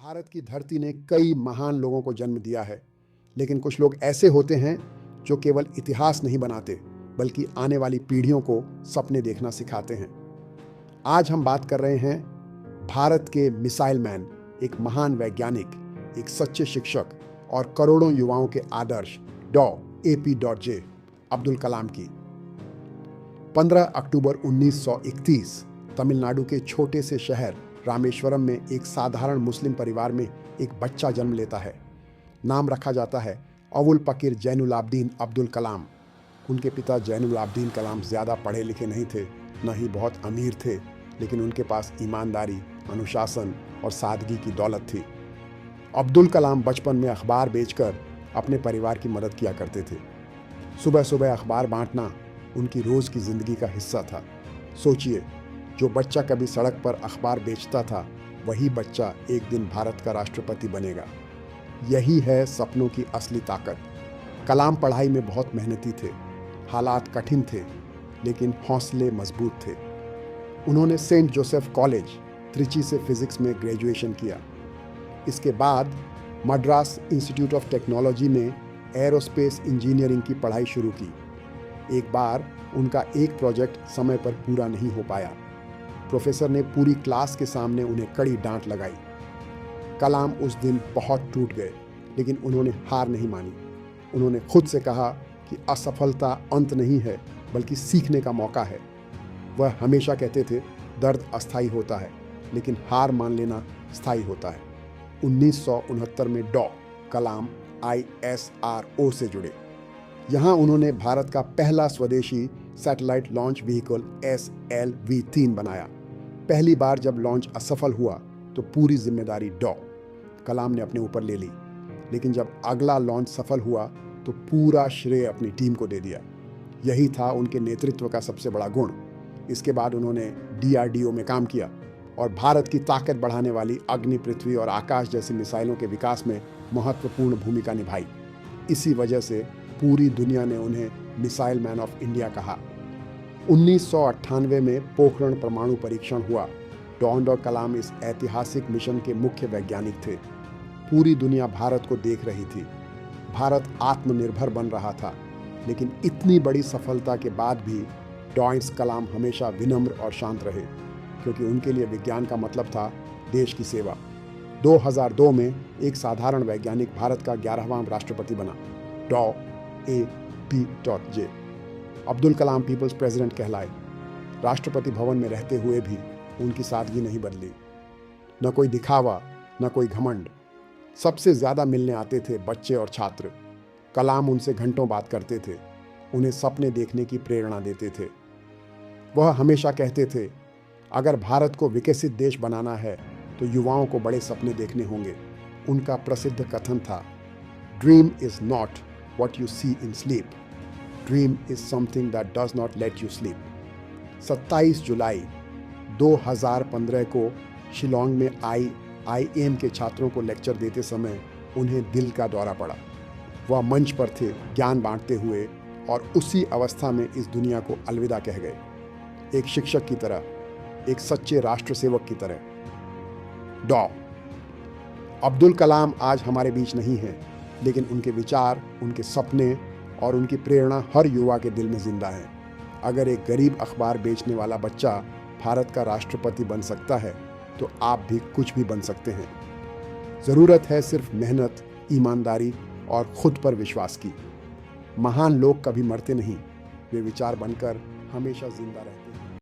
भारत की धरती ने कई महान लोगों को जन्म दिया है, लेकिन कुछ लोग ऐसे होते हैं जो केवल इतिहास नहीं बनाते बल्कि आने वाली पीढ़ियों को सपने देखना सिखाते हैं। आज हम बात कर रहे हैं भारत के मिसाइल मैन, एक महान वैज्ञानिक, एक सच्चे शिक्षक और करोड़ों युवाओं के आदर्श डॉ. अब्दुल कलाम की। 15 अक्टूबर 1931 तमिलनाडु के छोटे से शहर रामेश्वरम में एक साधारण मुस्लिम परिवार में एक बच्चा जन्म लेता है। नाम रखा जाता है अवुल पकीर जैनुलाब्दीन अब्दुल कलाम। उनके पिता जैनुलाब्दीन कलाम ज़्यादा पढ़े लिखे नहीं थे, न ही बहुत अमीर थे, लेकिन उनके पास ईमानदारी, अनुशासन और सादगी की दौलत थी। अब्दुल कलाम बचपन में अखबार बेचकर अपने परिवार की मदद किया करते थे। सुबह सुबह अखबार बांटना उनकी रोज़ की ज़िंदगी का हिस्सा था। सोचिए, जो बच्चा कभी सड़क पर अखबार बेचता था, वही बच्चा एक दिन भारत का राष्ट्रपति बनेगा। यही है सपनों की असली ताकत। कलाम पढ़ाई में बहुत मेहनती थे। हालात कठिन थे, लेकिन हौसले मजबूत थे। उन्होंने सेंट जोसेफ कॉलेज, त्रिची से फिजिक्स में ग्रेजुएशन किया। इसके बाद मद्रास इंस्टीट्यूट ऑफ टेक्नोलॉजी में एरोस्पेस इंजीनियरिंग की पढ़ाई शुरू की। एक बार उनका एक प्रोजेक्ट समय पर पूरा नहीं हो पाया। प्रोफेसर ने पूरी क्लास के सामने उन्हें कड़ी डांट लगाई। कलाम उस दिन बहुत टूट गए, लेकिन उन्होंने हार नहीं मानी। उन्होंने खुद से कहा कि असफलता अंत नहीं है, बल्कि सीखने का मौका है। वह हमेशा कहते थे, दर्द अस्थायी होता है, लेकिन हार मान लेना स्थायी होता है। 1969 में डॉ. कलाम ISRO से जुड़े। यहाँ उन्होंने भारत का पहला स्वदेशी सैटेलाइट लॉन्च व्हीकल SLV-3 बनाया। पहली बार जब लॉन्च असफल हुआ तो पूरी जिम्मेदारी डॉ. कलाम ने अपने ऊपर ले ली, लेकिन जब अगला लॉन्च सफल हुआ तो पूरा श्रेय अपनी टीम को दे दिया। यही था उनके नेतृत्व का सबसे बड़ा गुण। इसके बाद उन्होंने DRDO में काम किया और भारत की ताकत बढ़ाने वाली अग्नि, पृथ्वी और आकाश जैसी मिसाइलों के विकास में महत्वपूर्ण भूमिका निभाई। इसी वजह से पूरी दुनिया ने उन्हें मिसाइल मैन ऑफ इंडिया कहा। 1998 में पोखरण परमाणु परीक्षण हुआ। डॉ. कलाम इस ऐतिहासिक मिशन के मुख्य वैज्ञानिक थे। पूरी दुनिया भारत को देख रही थी। भारत आत्मनिर्भर बन रहा था, लेकिन इतनी बड़ी सफलता के बाद भी डॉ. कलाम हमेशा विनम्र और शांत रहे, क्योंकि उनके लिए विज्ञान का मतलब था देश की सेवा। 2002 में एक साधारण वैज्ञानिक भारत का 11वां राष्ट्रपति बना, डॉ. A.P.J. Abdul Kalam people's president कहलाए। राष्ट्रपति भवन में रहते हुए भी उनकी सादगी नहीं बदली। न कोई दिखावा, न कोई घमंड। सबसे ज़्यादा मिलने आते थे बच्चे और छात्र। कलाम उनसे घंटों बात करते थे, उन्हें सपने देखने की प्रेरणा देते थे। वह हमेशा कहते थे, अगर भारत को विकसित देश बनाना है तो युवाओं को बड़े सपने देखने होंगे। उनका प्रसिद्ध कथन था, dream is not what you see in sleep. Dream is something that does not let you sleep. 27 जुलाई 2015 को शिलोंग में IIM के छात्रों को लेक्चर देते समय उन्हें दिल का दौरा पड़ा। वह मंच पर थे ज्ञान बांटते हुए और उसी अवस्था में इस दुनिया को अलविदा कह गए। एक शिक्षक की तरह, एक सच्चे राष्ट्र सेवक की तरह। डॉ. अब्दुल कलाम आज हमारे बीच नहीं हैं, लेकिन उनके विचार, उनके सपने और उनकी प्रेरणा हर युवा के दिल में जिंदा है। अगर एक गरीब अखबार बेचने वाला बच्चा भारत का राष्ट्रपति बन सकता है, तो आप भी कुछ भी बन सकते हैं। ज़रूरत है सिर्फ मेहनत, ईमानदारी और खुद पर विश्वास की। महान लोग कभी मरते नहीं, वे विचार बनकर हमेशा जिंदा रहते हैं।